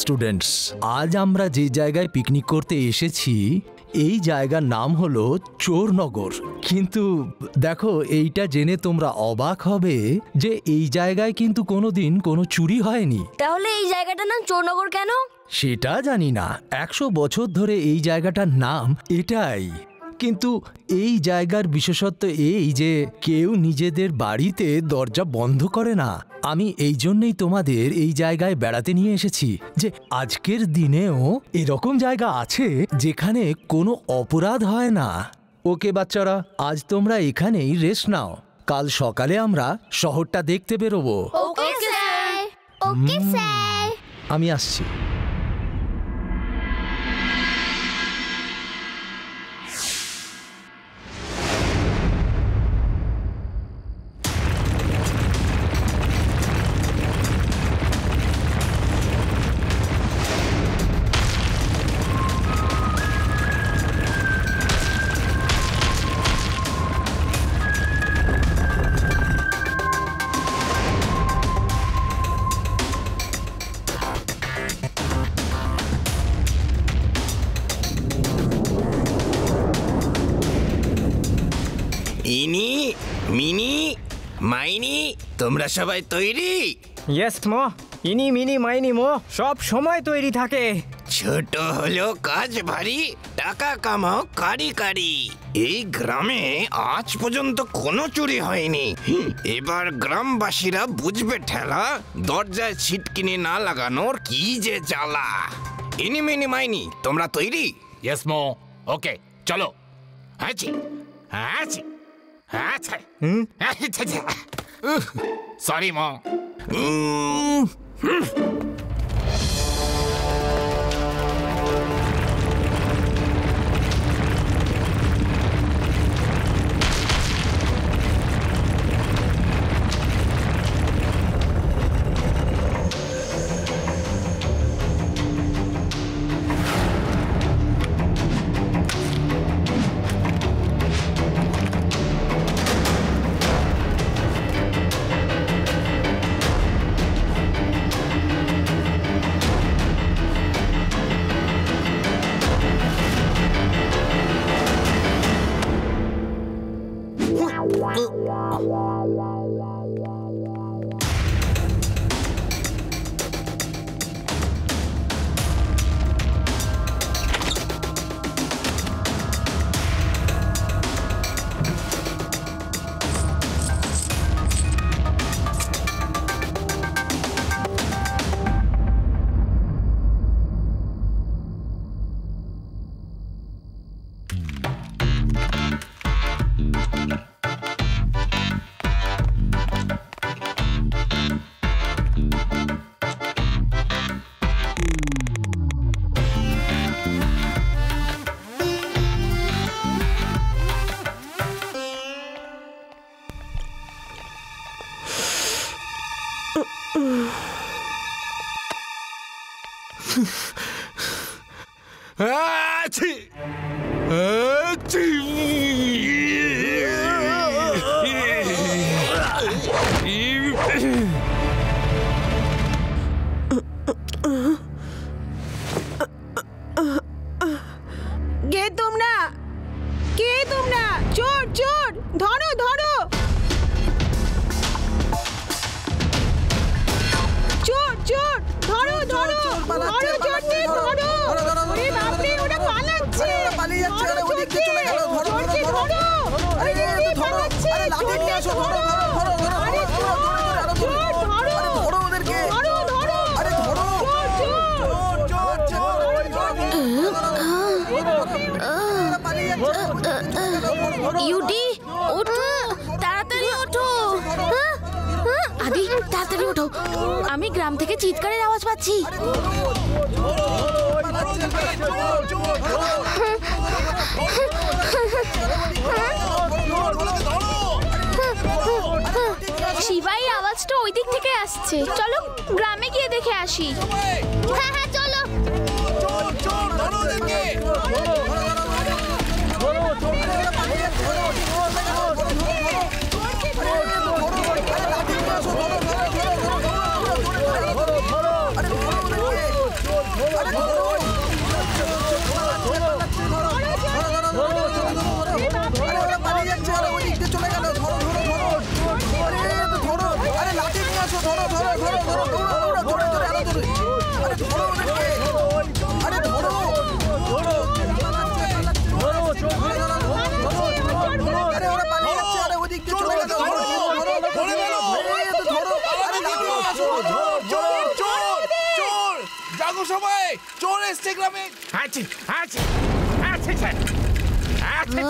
Students, আজ আমরা যে জায়গায় পিকনিক করতে এসেছি এই জায়গার নাম হলো চোরনগর। কিন্তু দেখো, এইটা জেনে তোমরা অবাক হবে যে এই জায়গায় কিন্তু কোনোদিন কোনো চুরি হয়নি। তাহলে এই জায়গাটার নাম চোরনগর কেন? সেটা জানি না, 100 বছর ধরে এই জায়গাটার নাম এটাই। কিন্তু এই জায়গার বিশেষত্ব এই যে কেউ নিজেদের বাড়িতে দরজা বন্ধ করে না। আমি এই জন্যই তোমাদের এই জায়গায় বেড়াতে নিয়ে এসেছি যে আজকের দিনেও এরকম জায়গা আছে যেখানে কোনো অপরাধ হয় না। ওকে বাচ্চারা, আজ তোমরা এখানেই রেস্ট নাও, কাল সকালে আমরা শহরটা দেখতে বেরোবো। Okay sir. Okay sir. আমি আসছি। ইনি, মিনি, মাইনি, তোমরা সবাই তৈরি? ইয়েস মো, ইনি মিনি মাইনি মো সব সময় তৈরি থাকে। ছোট হলো কাজ ভারী, টাকা কামাও কারি কারি। এই গ্রামে আজ পর্যন্ত কোনো চুরি হয়নি। এবার গ্রামবাসীরা বুঝবে ঠেলা, দরজায় ছিটকিনি না লাগানোর কি যে জ্বালা। ইনি মিনি মাইনি, তোমরা তৈরি? ইয়েস মো, ওকে চলো। আছি আছি আচ্ছা, সরি মো। কে তোমরা? চোর চোর, ধরো ধরো। চোর চোর, ধরো ধরো ধরো চোরকে ধরো। ওরে বাপ রে, ওরা পালাচ্ছে। পালিয়ে যাচ্ছে, আরে ওদিক দিয়ে চলে গেল। ধরো ধরো ধরো। আরে ধরো, আরে লাঠি নিয়ে এসো। ধরো ধরো ধরো ধরো। আরে চোর চোর, ধরো। আরে ধরো ওদেরকে। ধরো ধরো। আরে ধরো। চোর চোর চোর চোর। ইউডি, ওঠো তাড়াতাড়ি, ওঠো। আদি, তাড়াতাড়ি ওঠো, আমি গ্রাম থেকে চিৎকারের আওয়াজ পাচ্ছি। শিবাই, আওয়াজটা ওই দিক থেকে আসছে, চলো গ্রামে গিয়ে দেখে আসি। হ্যাঁ হ্যাঁ চলো। এসছে গ্রামে। আছি আছি আছি স্যার আছি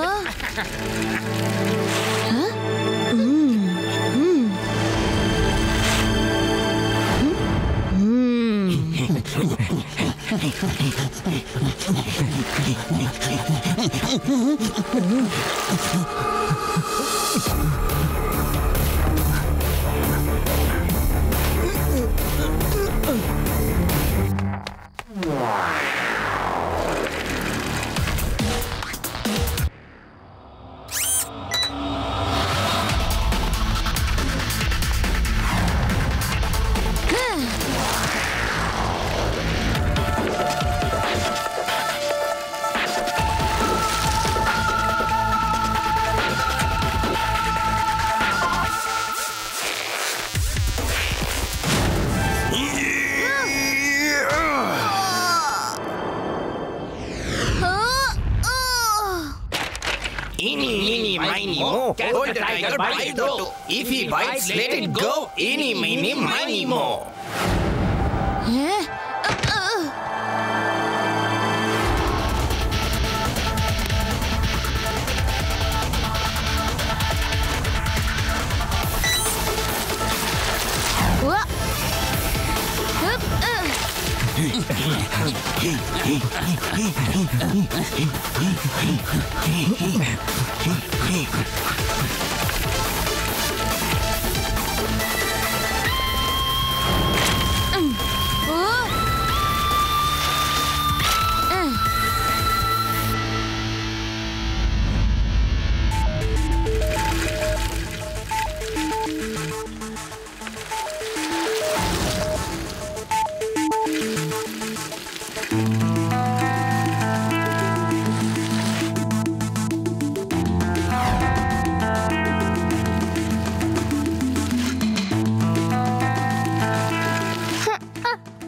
Eeny, meeny, miny, mo. Catch the tiger by the toe. If he bites, let it go. Eeny, meeny, miny, mo.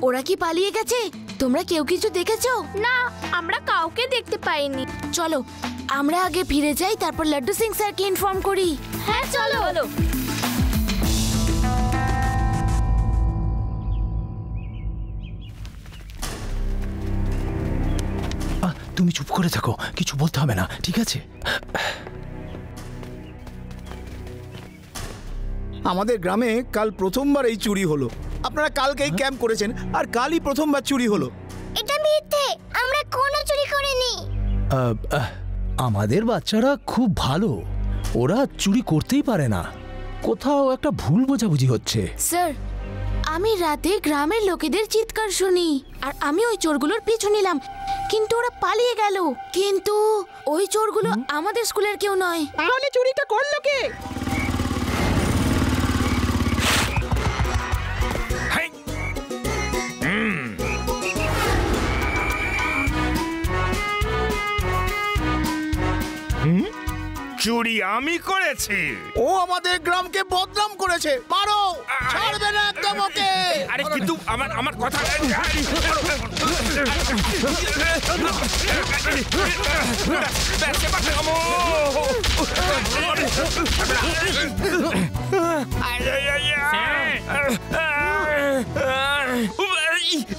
ওরা কি পালিয়ে গেছে? তোমরা কেউ কিছু দেখেছো? না, আমরা কাউকে দেখতে পাইনি। চলো আমরা আগে ফিরে যাই, তারপর লাড্ডু সিং স্যারকে ইনফর্ম করি। হ্যাঁ চলো। তুমি চুপ করে থাকো, কিছু বলতে হবে না, ঠিক আছে? আমাদের গ্রামে কাল প্রথমবার এই চুরি হলো। আপনারা কালকেই ক্যাম্প করেছেন আর কালই প্রথমবার চুরি হলো। এটা মিথ্যে, আমরা কোনো চুরি করিনি। আমাদের বাচ্চারা খুব ভালো, ওরা চুরি করতেই পারে না। কোথাও একটা ভুল বোঝাবুঝি হচ্ছে। স্যার, আমি রাতে গ্রামের লোকেদের চিৎকার শুনি আর আমি ওই চোরগুলোর পিছু নিলাম, কিন্তু ওরা পালিয়ে গেল। কিন্তু ওই চোরগুলো আমাদের স্কুলের কেউ নয়। তাহলে চুরিটা করলো কে? চুরি আমি করেছি। ও আমাদের গ্রামকে বদনাম করেছে। মারো, ছাড়বে না একদম ওকে। আরে কিন্তু আমার কথা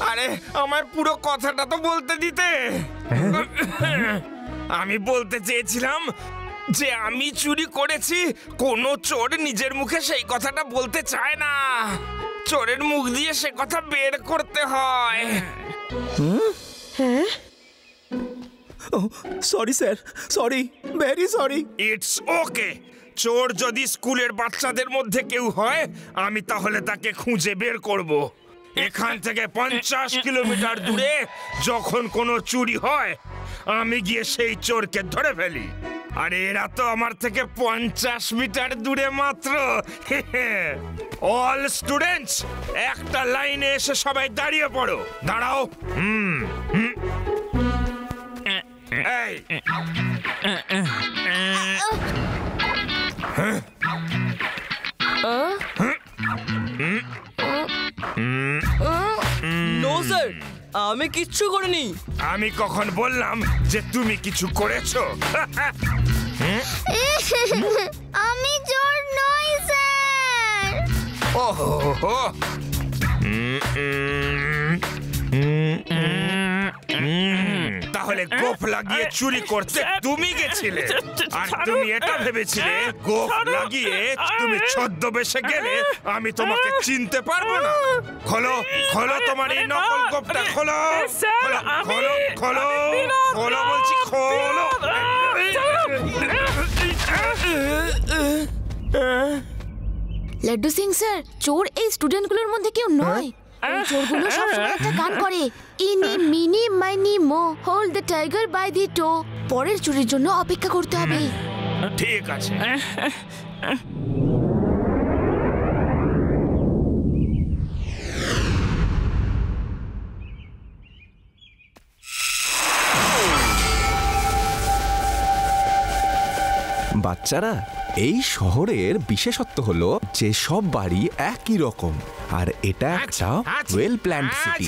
আরে আমার পুরো কথাটা তো বলতে দিতে। আমি বলতে চেয়েছিলাম যে আমি চুরি করেছি। কোনো চোর নিজের মুখে সেই কথাটা বলতে চায় না, চোরের মুখ দিয়ে সে কথা বের করতে হয়। Sorry sir, sorry, very sorry. It's okay. চোর যদি স্কুলের বাচ্চাদের মধ্যে কেউ হয়, আমি তাহলে তাকে খুঁজে বের করব। এখান থেকে 50 কিলোমিটার দূরে যখন কোনো চুরি হয়, আমি গিয়ে সেই চোরকে ধরে ফেলি। আর এরা তো আমার থেকে 50 মিটার দূরে মাত্র। অল স্টুডেন্টস একটা লাইনে এসে সবাই দাঁড়িয়ে পড়ো। দাঁড়াও। এই নো স্যার, আমি কিচ্ছু করিনি। আমি কখন বললাম যে তুমি কিছু করেছো? আমি চোর নই স্যার। ওহো তাহলে গোফ লাগিয়ে চুরি করতে তুমি গেছিলে, আর তুমি এটা ভেবেছিলে গোফ লাগিয়ে তুমি ছদ্মবেশে গেলে আমি তোমাকে চিনতে পারবো না। খোলো খোলো তোমার এই নকল গোফটা, খোলো খোলো খোলো খোলো বলছি, খোলো। লাড্ডু সিং স্যার, চোর এই স্টুডেন্টগুলোর মধ্যে কেউ নয়। এই চোরগুলো সবসময় একটা গান করে, eeny meeny miny mo, hold the tiger by the toe. পরের চুরির জন্য অপেক্ষা করতে হবে। ঠিক আছে। বাচ্চারা, এই শহরের বিশেষত্ব হলো যে সব বাড়ি একই রকম, আর এটা একটা ওয়েল প্ল্যান্ড সিটি।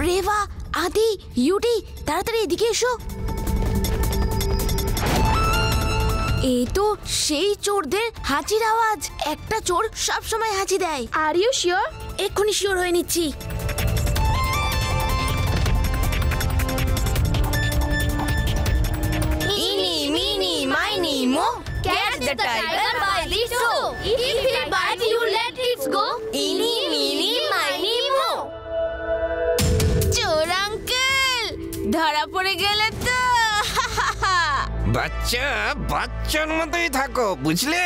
রেভা, আদি, ইউডি, তাড়াতাড়ি এদিকে এসো। এই তো সেই চোরদের হাঁচির আওয়াজ। একটা চোর সব সময় হাঁচি দেয়। Are you sure? এক্ষুনি শিওর হয়ে নিচ্ছি। Eeny meeny miny mo, catch the tiger by the toe. If it bites you, let it go. ইনি মিনি মাইনি মো। চোর আঙ্কেল, ধরা পড়ে গেলে তো। বাচ্চা বাচ্চার মতোই থাকো, বুঝলে?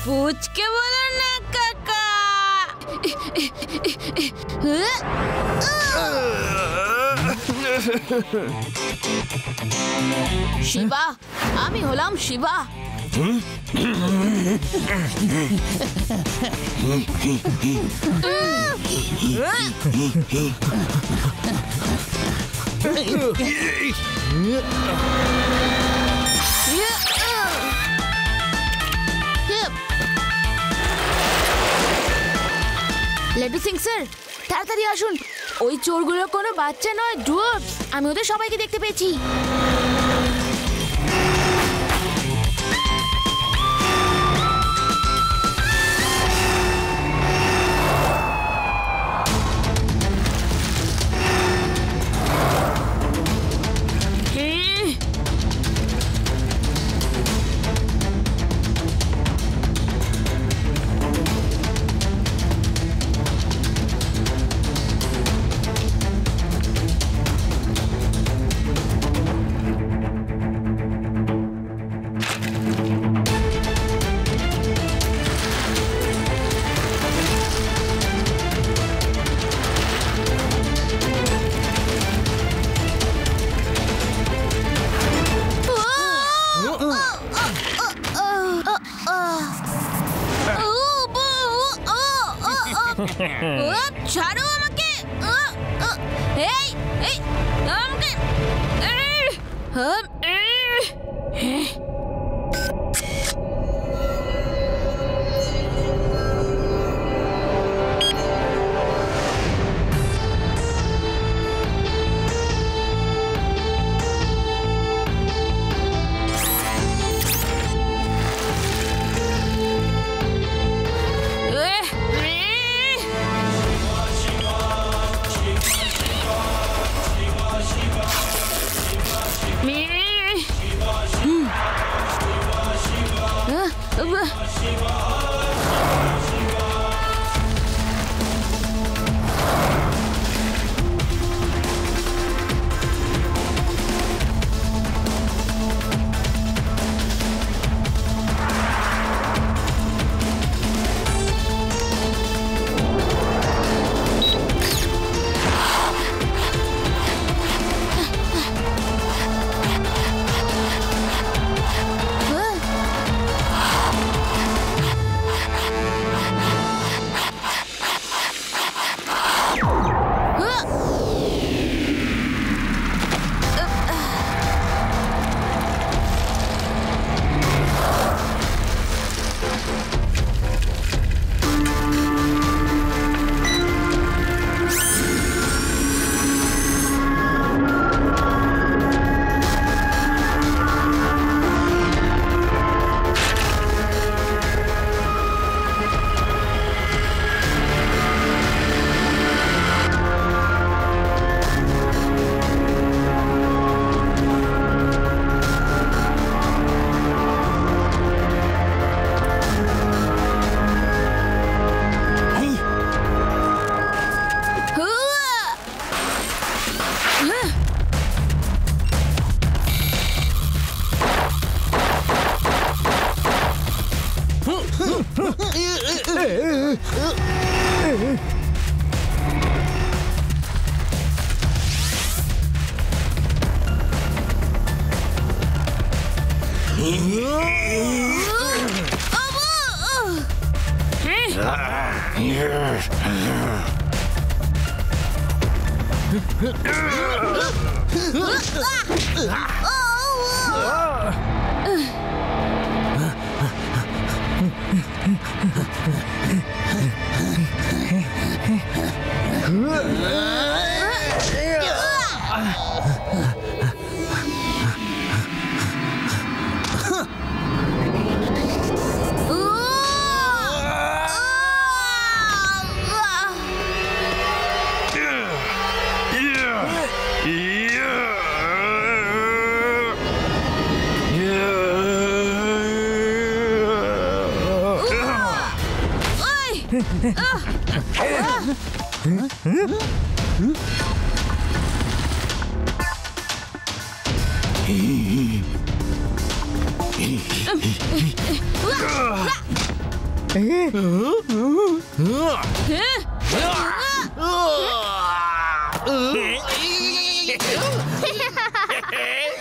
ফুচকে বলো না কাকা। শিবা, আমি হলাম শিবা। লাড্ডু সিং স্যার, তাড়াতাড়ি আসুন। ওই চোরগুলো কোনো বাচ্চা নয়, ডুয়ার্ফস। আমি ওদের সবাইকে দেখতে পেয়েছি। ছাড়ো আমাকে। এই এই আমাকে।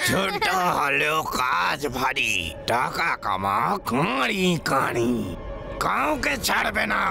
ছোট হলেও কাজ ভারী, টাকা কামা কাঁড়ি কাঁড়ি, কাউকে ছাড়বে না।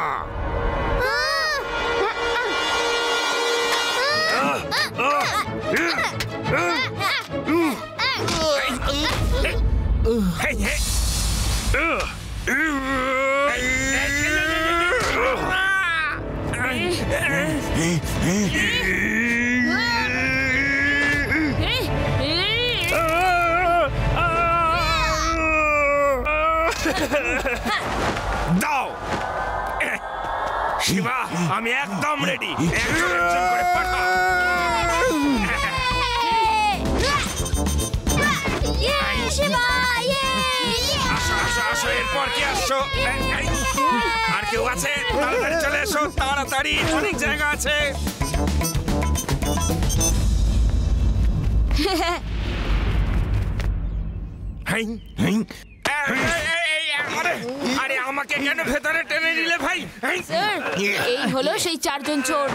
দাও শিবা, আমি একদম রেডি। একজন করে পাঠাও। আসো আসো আসো, এরপর কি আসছো? আর কেউ আছে? তাড়াতাড়ি চলে এসো, তাড়াতাড়ি, অনেক জায়গা আছে। আরে আমাকে কেন ভেতরে টেনে নিলে ভাই? স্যার, এই হলো সেই চারজন চোর।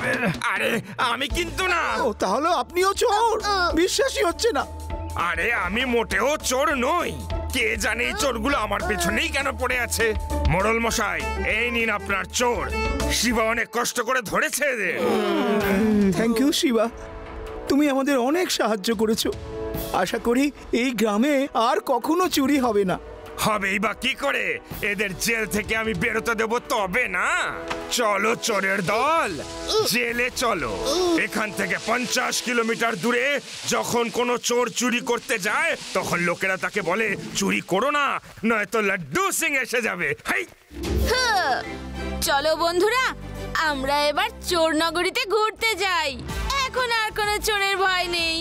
আরে আমি কিন্তু না। ও তাহলে আপনিও চোর? বিশ্বাসই হচ্ছে না। আরে আমি মোটেও চোর নই। কে জানে এই চোরগুলো আমার পেছনেই কেন পড়ে আছে। মোড়ল মশাই, এই নিন আপনার চোর। শিবা অনেক কষ্ট করে ধরেছে। থ্যাংক ইউ শিবা, তুমি আমাদের অনেক সাহায্য করেছো। আশা করি এই গ্রামে আর কখনো চুরি হবে না। হবেই বা কি করে? এদের জেল থেকে আমি বেরোতে দেব তবে না। চলো চোরের দল, জেলে চলো। এখান থেকে 50 কিলোমিটার দূরে যখন কোনো চোর চুরি করতে যায়, তখন লোকেরা তাকে বলে চুরি করো না, নয়তো লাড্ডু সিং এসে যাবে। হাই, চলো বন্ধুরা, আমরা এবার চোর নগরীতে ঘুরতে যাই। এখন আর কোনো চোরের ভয় নেই।